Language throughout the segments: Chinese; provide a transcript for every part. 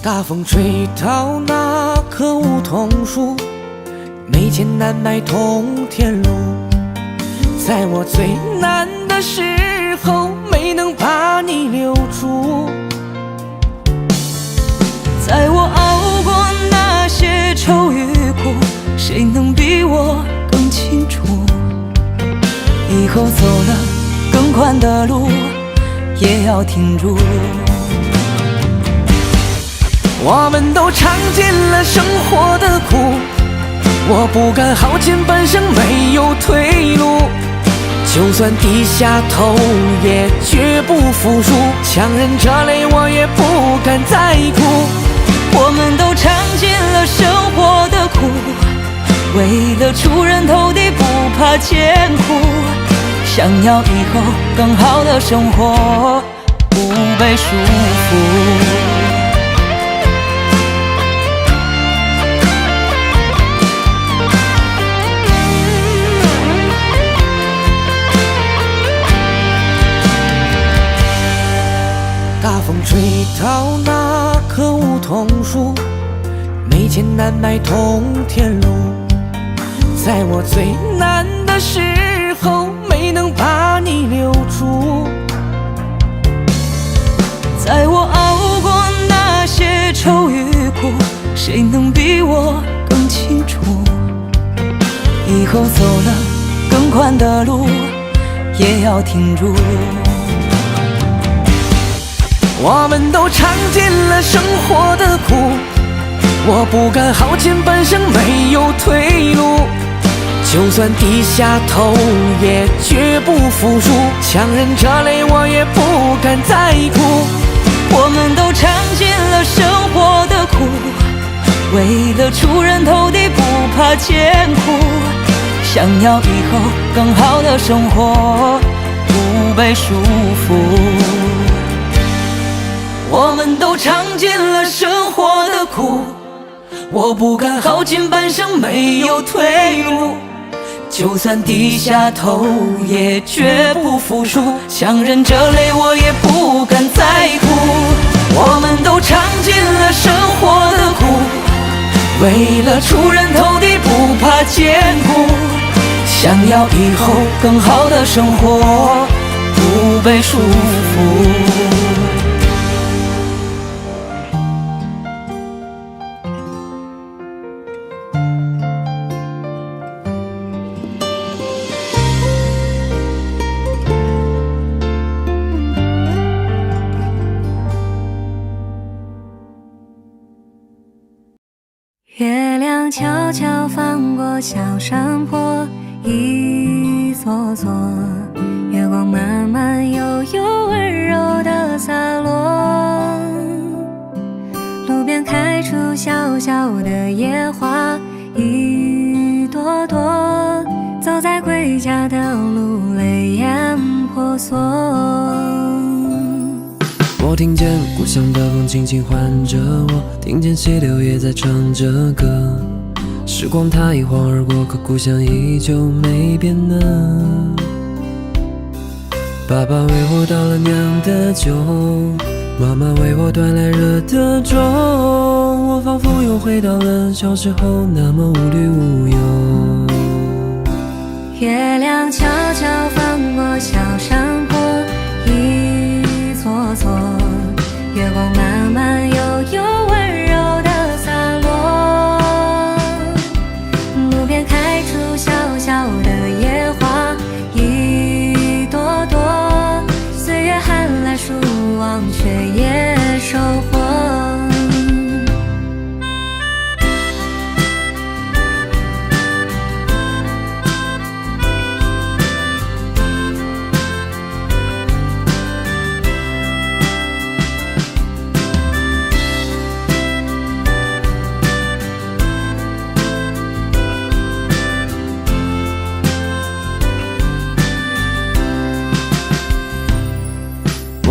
大风吹倒那棵梧桐树，没钱难买通天路。在我最难的时候，没能把你留住。在我熬过那些愁与苦，谁能比我更清楚？以后走了更宽的路，也要挺住。我们都尝尽了生活的苦，我不敢耗尽半生没有退路。就算低下头也绝不服输，强忍着泪我也不敢再哭。我们都尝尽了生活的苦，为了出人头地不怕艰苦，想要以后更好的生活，不被束缚。大风吹倒那棵梧桐树，没钱难买通天路。在我最难的时候，没能把你留住。在我熬过那些愁与苦，谁能比我更清楚？以后走了更宽的路，也要挺住。我们都尝尽了生活的苦，我不敢耗尽半生没有退路。就算低下头也绝不服输，强忍着泪我也不敢再哭。我们都尝尽了生活的苦，为了出人头地不怕艰苦，想要以后更好的生活，不被束缚。我们都尝尽了生活的苦，我不敢耗尽半生没有退路。就算低下头也绝不服输，强忍着泪我也不敢再哭。我们都尝尽了生活的苦，为了出人头地不怕艰苦，想要以后更好的生活，不被束缚。月亮悄悄翻过小山坡，一座座，月光慢慢悠悠温柔的洒落。路边开出小小的野花，一朵朵，走在归家的路，泪眼婆娑。我听见故乡的风轻轻唤着我，听见溪流也在唱着歌。时光它一晃而过，可故乡依旧没变呢。爸爸为我倒了酿的酒，妈妈为我端来热的粥，我仿佛又回到了小时候，那么无虑无忧。月亮悄悄翻过小山坡，一座座，月光慢慢悠悠温柔的洒落。路边开出小小的野花，一朵朵，岁月寒来暑往，却也收获。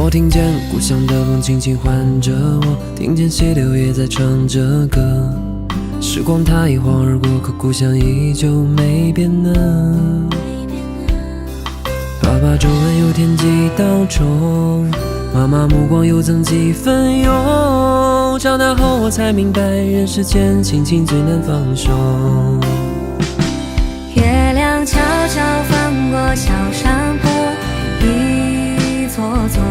我听见故乡的风轻轻唤着我，听见溪流也在唱着歌。时光它一晃而过，可故乡依旧没变呢。爸爸皱纹又添几道皱，妈妈目光又增几分忧。长大后我才明白，人世间亲情最难放手。月亮悄悄翻过小山坡，一座座，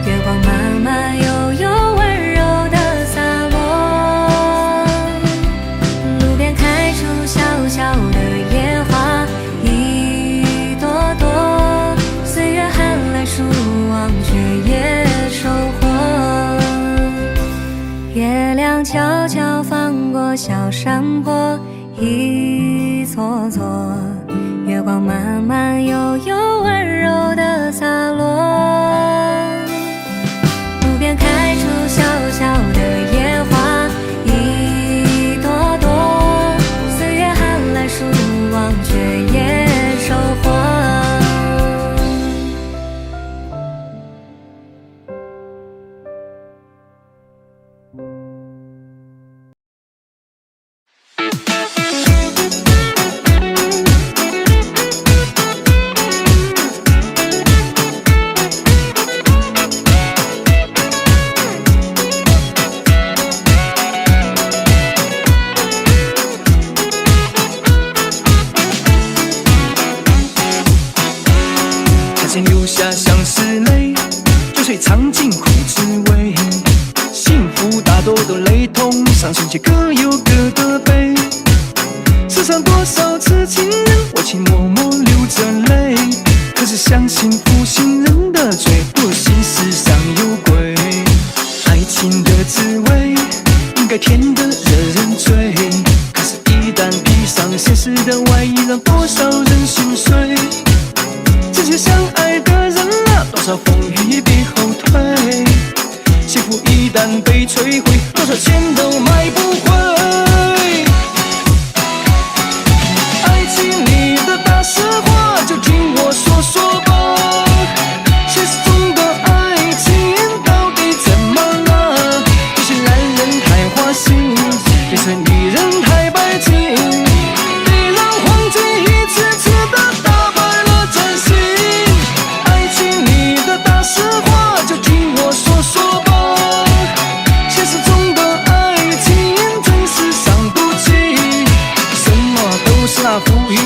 月光慢慢悠悠温柔的洒落。路边开出小小的野花，一朵朵，岁月含泪数忘却也收获。月亮悄悄翻过小山坡，一座座，月光慢慢悠悠温柔的洒落。路边开出小小的野花，一朵朵，岁月含泪数忘却也收获。流下相思泪，就随尝尽苦滋味。幸福大多都雷同，伤心却各有各的悲。世上多少痴情人，我情默默流着泪。可是相信负心人的罪，不信世上有鬼。爱情的滋味，应该甜得惹人醉。可是，一旦披上现实的外衣，让多少人心碎。这些相爱的人啊，多少风雨别后退。幸福一旦被摧毁，多少钱都买不回。爱情里的大实话，就听我说说吧。现实中的爱情到底怎么了？有些男人太花心，有些女人太白净，别让黄金一次次的打败了真心。爱情里的大实话，就听我说说吧。现实中的爱情真是伤不起，什么都是那浮云，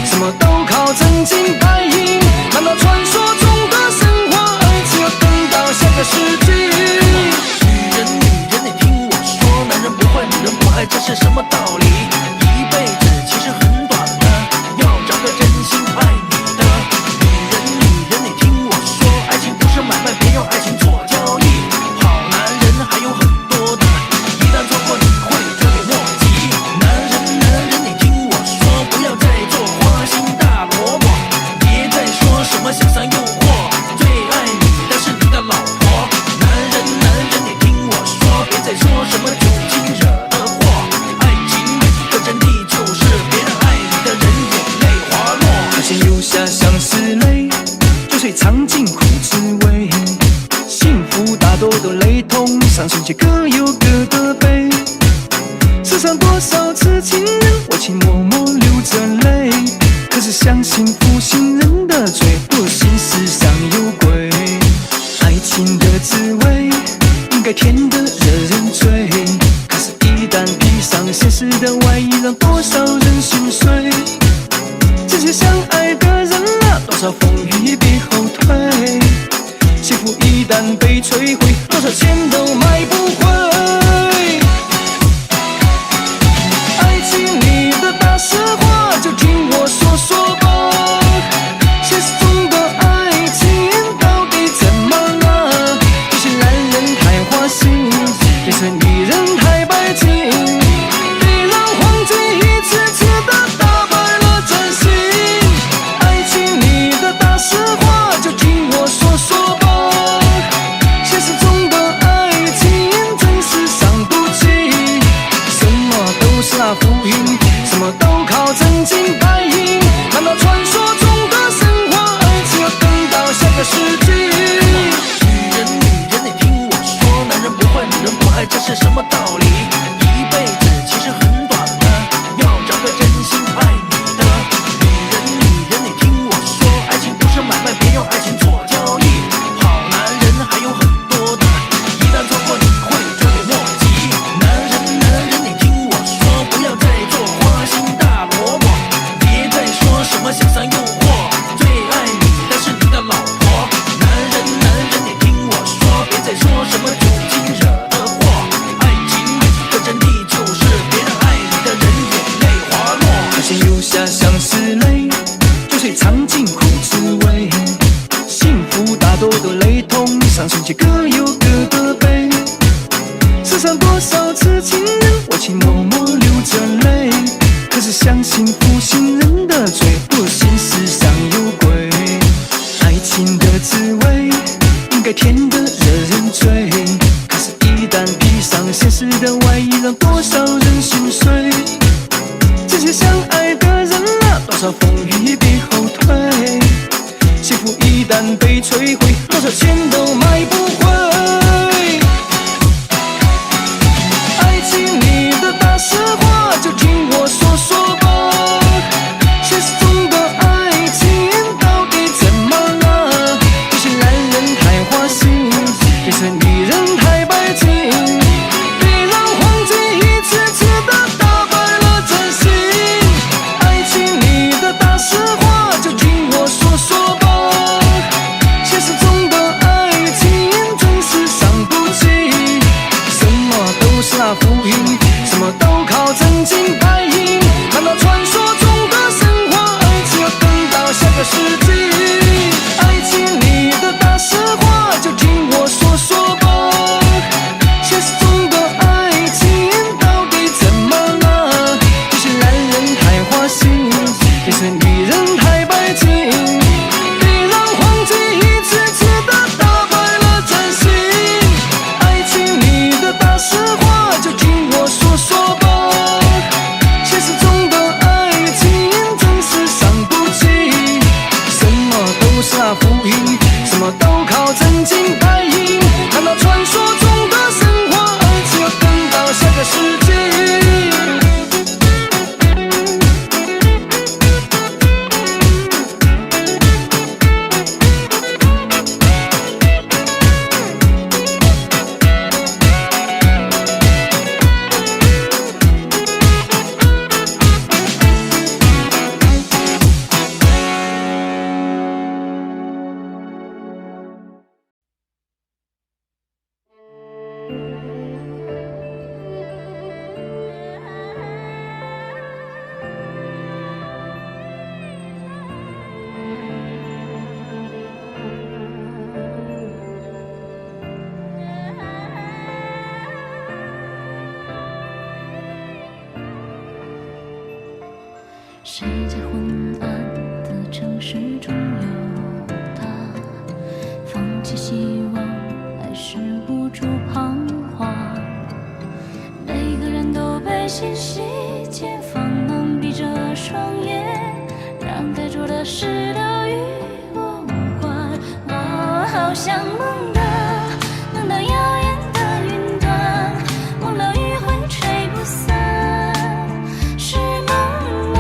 什么都靠真金白银。难道传说中的神话，爱情要等到下个世纪？女人，你听我说，男人不坏，女人不爱，这是什么道理？一辈子其实很短的，要找个真心爱你的。女人，你听我说，爱情不是买卖，别用爱情做交易。好男人还有很多的，一旦错过你会特别莫及。男人，你听我说，不要再做花心大萝卜，别再说什么想上诱惑，最爱你的是你的老婆。男人，你听我说，别再说什么酒精惹的祸。爱情的真谛就是别让爱你的人眼泪滑落。爱情留下相思泪，就随尝尽苦滋味。幸福大多都雷同，伤心却各有各的悲。世上多少痴情人，我情默默流着泪。可是相信负心人的罪，不信世上有鬼。爱情的滋味，应该甜得惹人醉。可是，一旦披上现实的外衣，让多少人心碎。这些相爱的人啊，多少风雨别后退。幸福一旦被摧毁，多少钱都买不回。爱情里的大实话，就听我说说吧。现实中的爱情到底怎么了？有些男人太花心，有些女人太白净，别让黄金一次次的打败了真心。爱情里的大实话，就听我说说吧。现实中的爱情真且各有各的悲。世上多少痴情人，我情默默流着泪。可是相信负心人的罪，不信世上有鬼。爱情的滋味应该甜得惹人醉，可是一旦披上现实的外衣，让多少人心碎。这些相爱的人啊，多少风雨别后退。幸福一旦被摧毁，多少钱都买不回。爱情里的大实话，就听我说说吧。现实中的爱情到底怎么了？有些男人太花心，有些女人太白净。别让黄金一次次的打败了真心。爱情里的大实话，就听我说说吧。现实中的爱情真是伤不起，什么都是那浮云，什么都靠真金白银。看到传说中的神话，爱情要等到下个世纪。爱情里的大实话，就听我说说吧。现实中的爱情到底怎么了？有些男人太花心，有些女人太白净。别让黄金一次次的打败了真心。爱情里的大实话，就听我说说吧。现实中的爱情真是伤不起，什么都是那浮云，什么都靠真金白银。看到传说中的神话，爱情要等到下个世纪。谁在昏暗的城市中游荡？放弃希望，还是无助彷徨？每个人都被信息茧房，能闭着双眼，让该做的事都与我无关。我好想梦的，梦到遥远的云端，梦到余晖吹不散。是梦吗？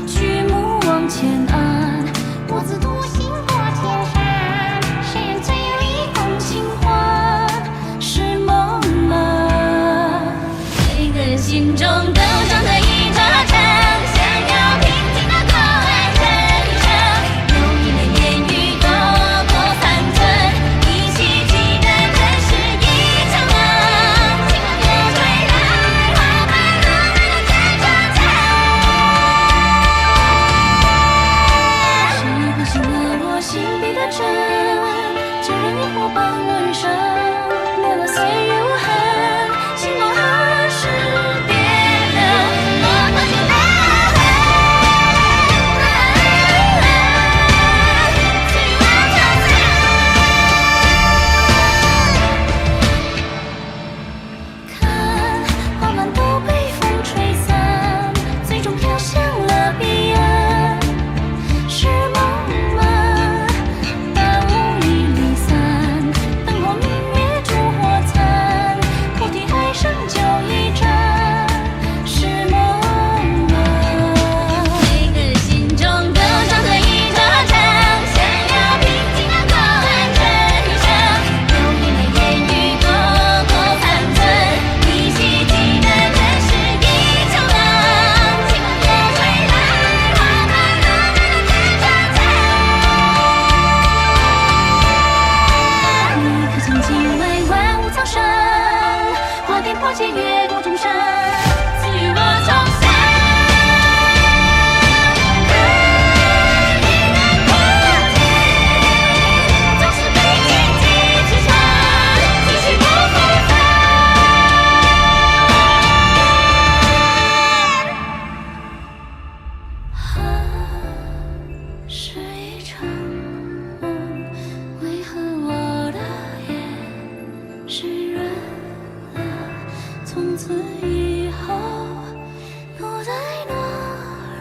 举目望前岸，我自独行过千山，谁人最有一封情话？是梦吗？每个人心中都长着一座城，想要平静的过完这一生，用一年言语躲过残存，一起期待这是一场梦。清风又吹来，花瓣落满了这座城。谁唤醒了我心底的真？就让萤火伴我余生，留了岁月无痕，星光何时变了？我放弃了恨，岁月往长散。看，花瓣都被风吹散，最终飘向了彼岸。是梦吗？大雾已离散，灯火明月烛火残，菩提海上就一盏。是梦吗？每个人心中都长着一座城，想要平静的过完这一生，用一年言语躲过残存，一起期待这是一场梦。清风又吹来，花瓣落满了这座城。一颗曾经为万物苍生，花田破笺越过众生，赐予我重生。一人破茧，总是被荆棘子以后，不再懦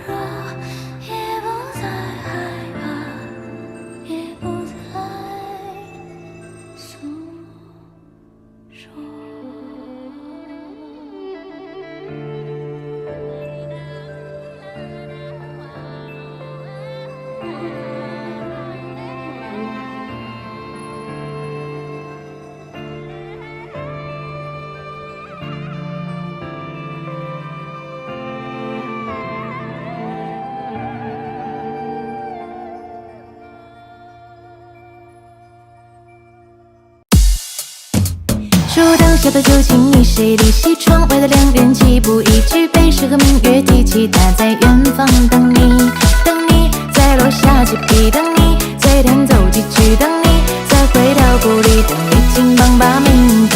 弱，也不再害怕，也不再诉说。树灯下的酒情，你谁离席？窗外的两人几步一举，被诗和明月提起，他在远方等你，等你在楼下起笔，等你在弹奏几曲，等你再回到故里，等你金榜把名记。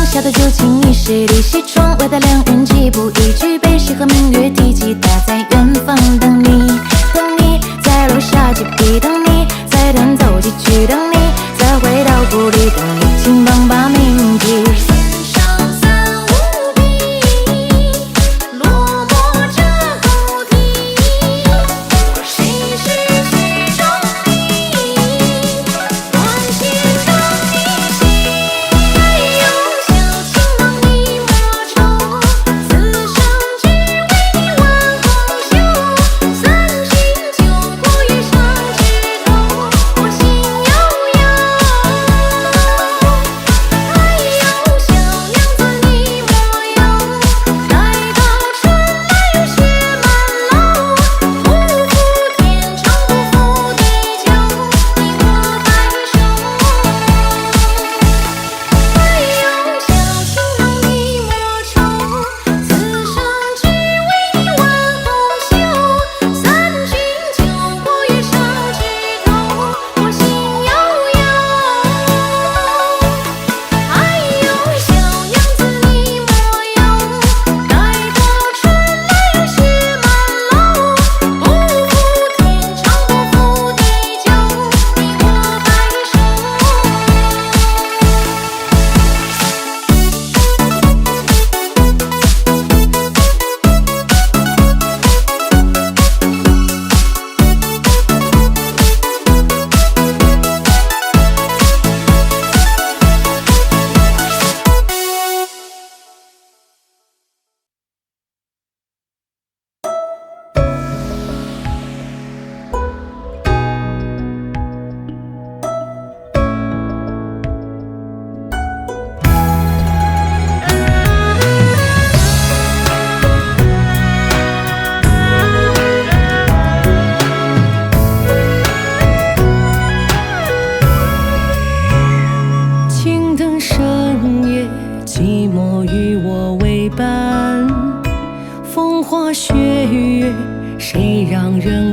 下的酒情，你谁离席？窗外的两人几步一举，被诗和明月提起，他在远方等你，等你在楼下起笔，等你在弹奏几曲，等你再回到故里，等你金榜把名记。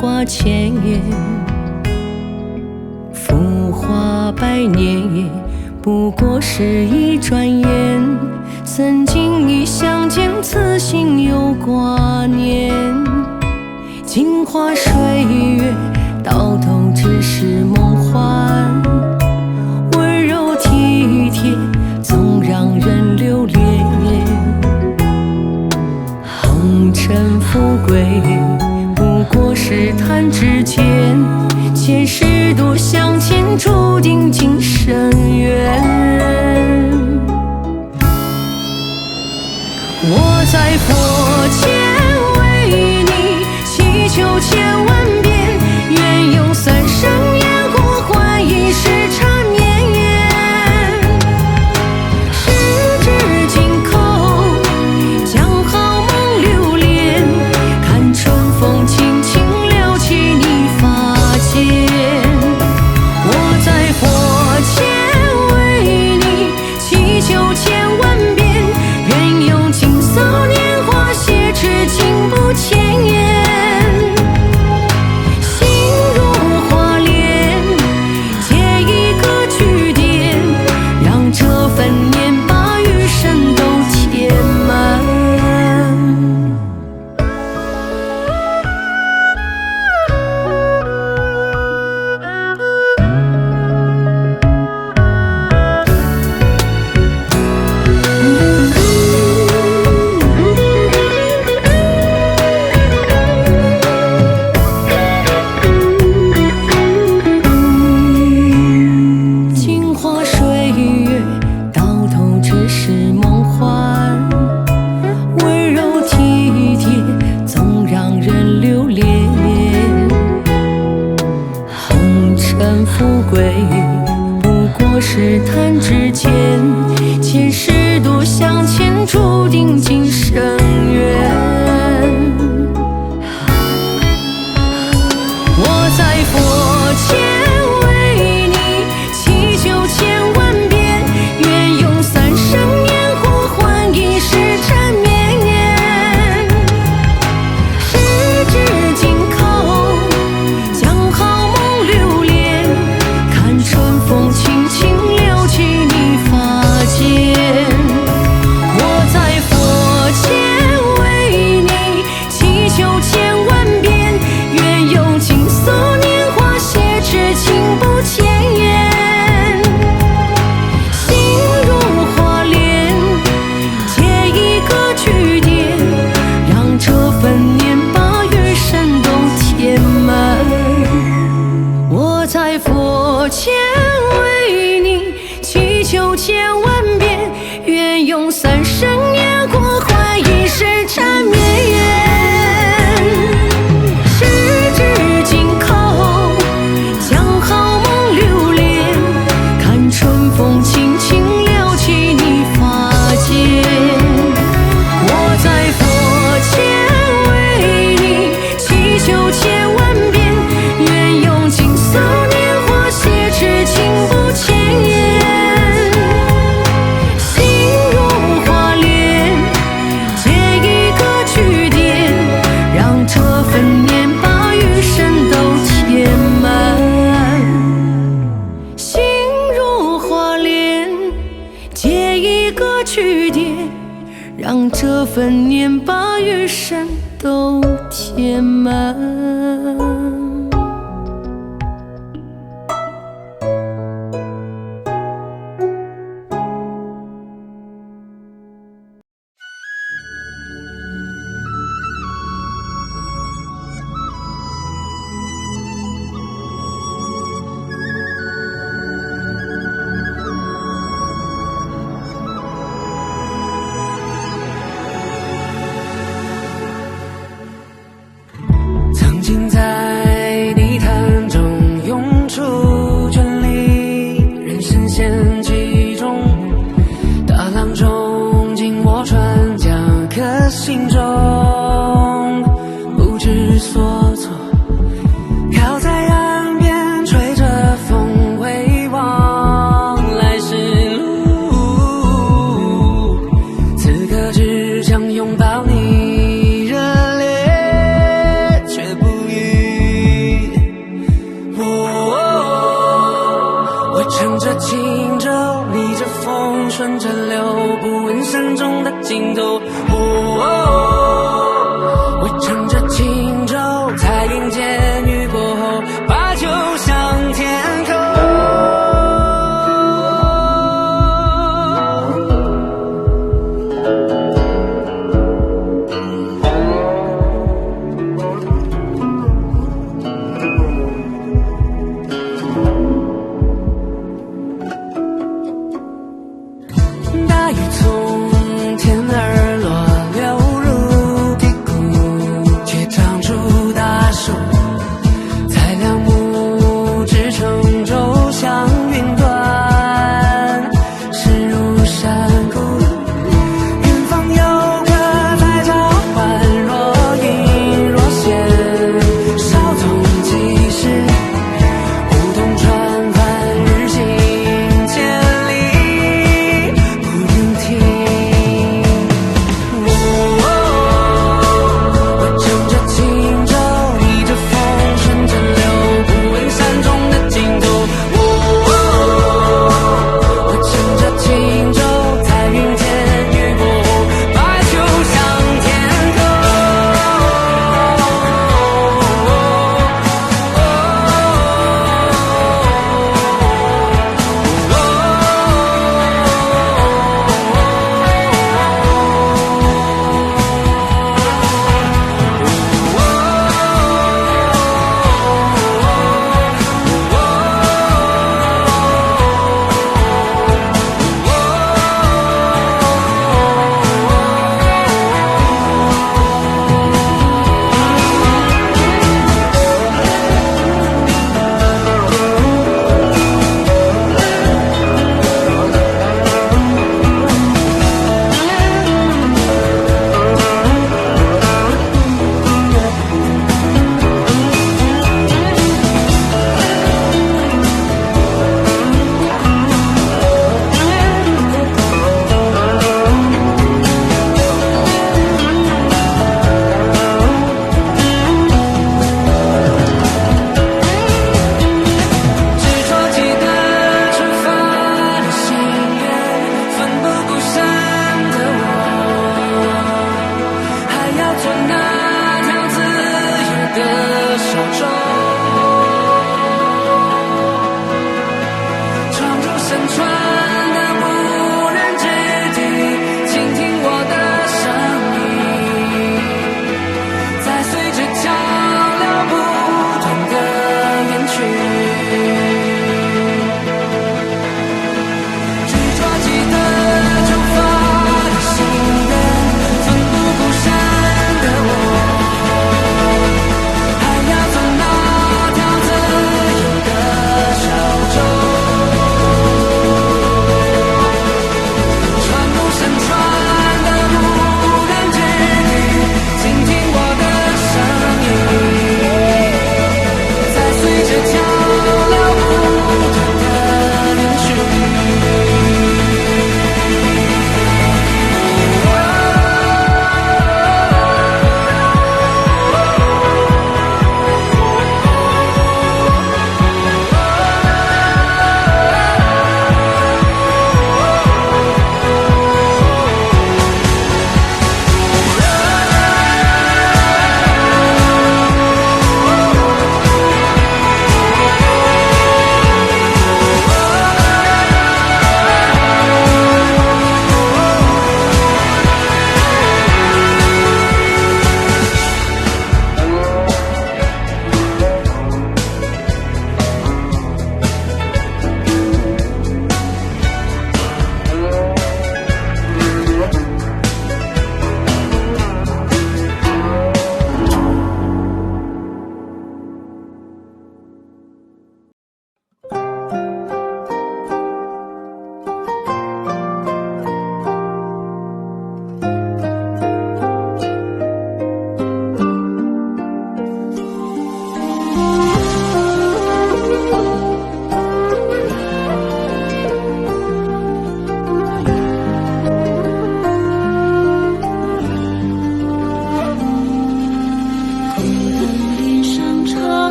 挂千言，浮华百年，不过是一转眼。曾经已相见，此心有挂念。镜花水月，到头只是梦幻。温柔体贴，总让人留恋。红尘富贵，不过是弹指间，前世多相欠，注定今生缘。味，不过是弹指间，前世多相欠，注定今生缘。我在佛前为你祈求千万遍，愿用三生烟火换一世缠绵。十指紧扣，将好梦留恋，看春风轻轻撩起你发间。我在佛前为你祈求千万遍，愿用金色年华写至情不前言。心如花莲，结一个句点，让这份年把余生都填满。我在佛前为你祈求千万遍，愿用三生烟火换一世缠绵。十指紧扣，将好梦留恋，看春风轻轻撩起你发间。我在佛前为你祈求千万遍，愿用金色年华写至情不前言。心如花莲，结一个句点，让这份年把余生都填满。心如花莲，结一个句点，让这份年把余生都填满。曾经在泥潭中涌出全力，人生陷其中，大浪中紧握船桨，可心中不知所措，靠在岸边吹着风，回望来时路，此刻只想拥抱你，热烈却不语。我乘着轻舟，逆着风，顺着流，不问山中的尽头。我乘着轻舟，才迎接雨过后，把酒向天空。大雨从天而落，流入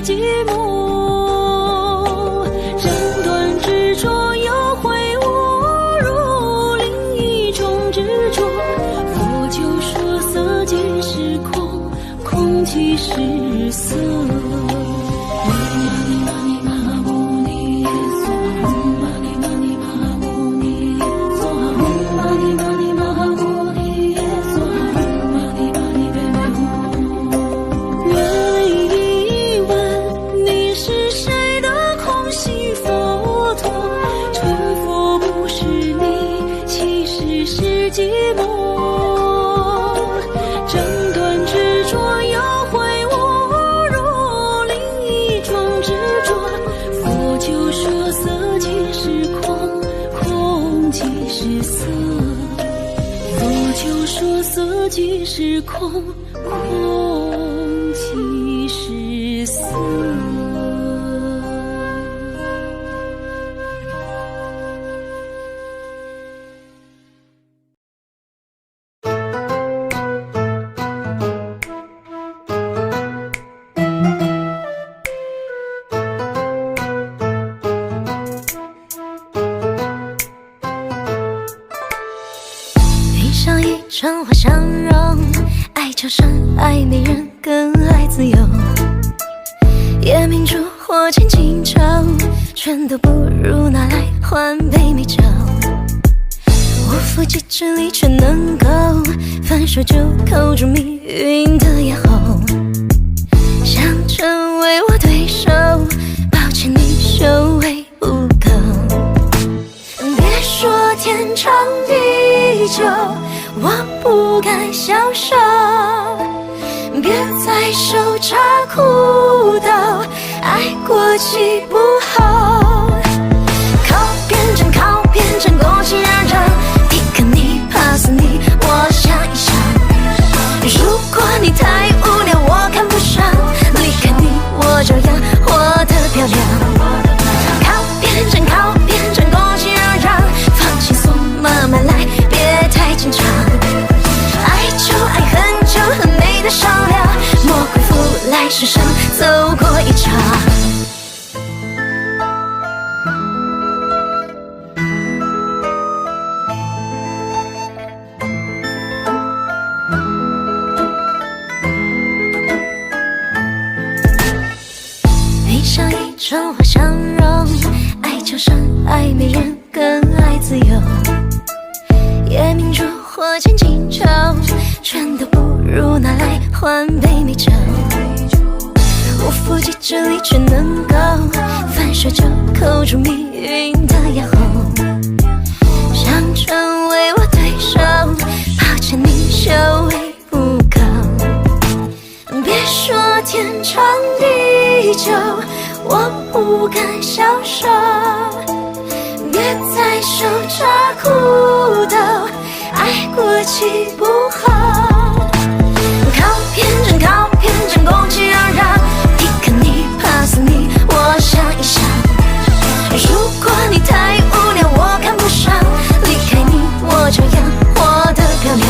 寂寞。斩断执着又挥舞，如另一种执着。佛就说色即是空，空即是色。寂寞，斩断执着又挥舞，如另一种执着。佛就说色即是空，空即是色。佛就说色即是空，空即是色。场花相容，爱桥上爱美人，更爱自由。夜明珠或千金愁，全都不如拿来换杯美酒。我负几支离却能够反手就扣住命运的咽喉。想成为我对手，抱歉你修为不够。别说天长地久，我不敢消受，别再手插苦斗，爱过期不候。靠边站，靠边站，攻击让人皮克你，怕死你，我想一想。如果你太无聊，我看不上，离开你，我照样活得漂亮。靠边站，靠边站，攻击让人放轻松，慢慢来，别太紧张。爱就爱很久很美的商量，莫辜负来世上走过一场。闭上一场花相容，爱桥上爱美人，更爱自由。夜明珠或千金愁，全都不如拿来换杯美酒。我负几支离却能够反手就扣住命运的咽喉。想成为我对手，抱歉你修为不够。别说天长地久，我不敢消受，别再手插苦斗，爱过期不候。靠边站，靠边站，攻击让人皮克你，怕死你，我想一想。如果你太无聊，我看不上，离开你，我照样活得漂亮。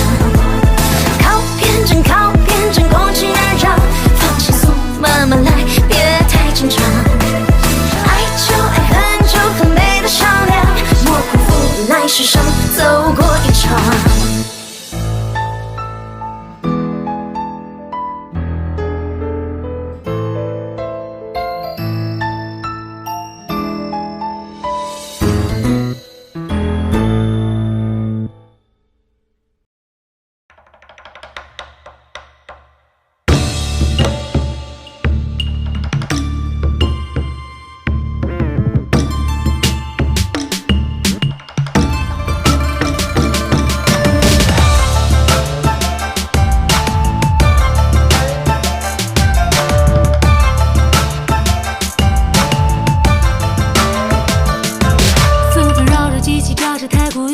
靠边站，靠边站，攻击让人放轻松，慢慢来，别太紧张。爱就爱很久很美的商量，莫辜负来世上走过一场。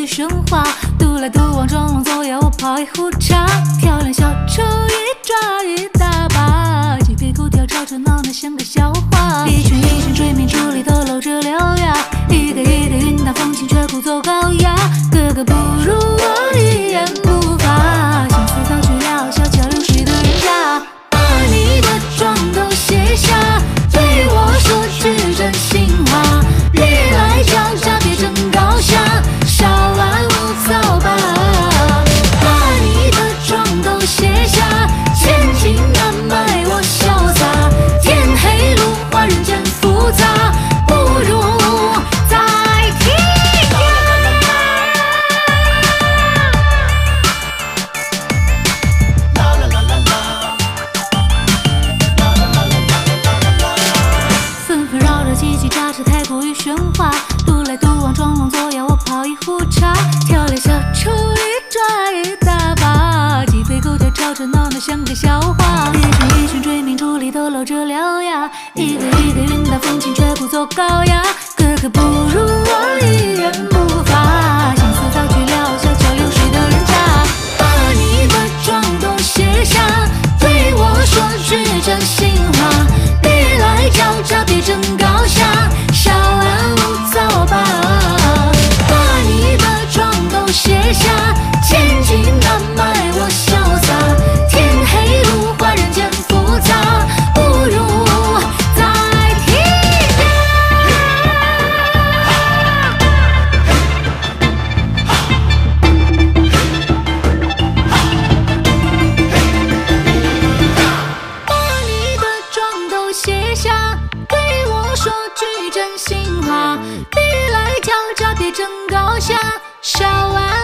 神话，独来独往，装聋作哑，我泡一壶茶，漂亮小丑一抓一大把，鸡屁股跳吵吵闹闹像个笑话，一圈一圈追名逐利都露着獠牙，一个一个云淡风轻却故作高雅，个个不如我一言不发，相思早去了，小桥流水的人家，把你的妆都卸下，一个一个云淡风轻，却故作高雅。个个不如我一言不发，心思早去了，小桥流水的人家。把你的妆都卸下，对我说句真心话。别来狡诈，别争高下，稍安勿躁吧。把你的妆都卸下，千金难买我潇洒。天黑路滑，人间复杂，不如再听把你的妆都卸下，对我说句真心话。别来狡诈，别争高下，稍安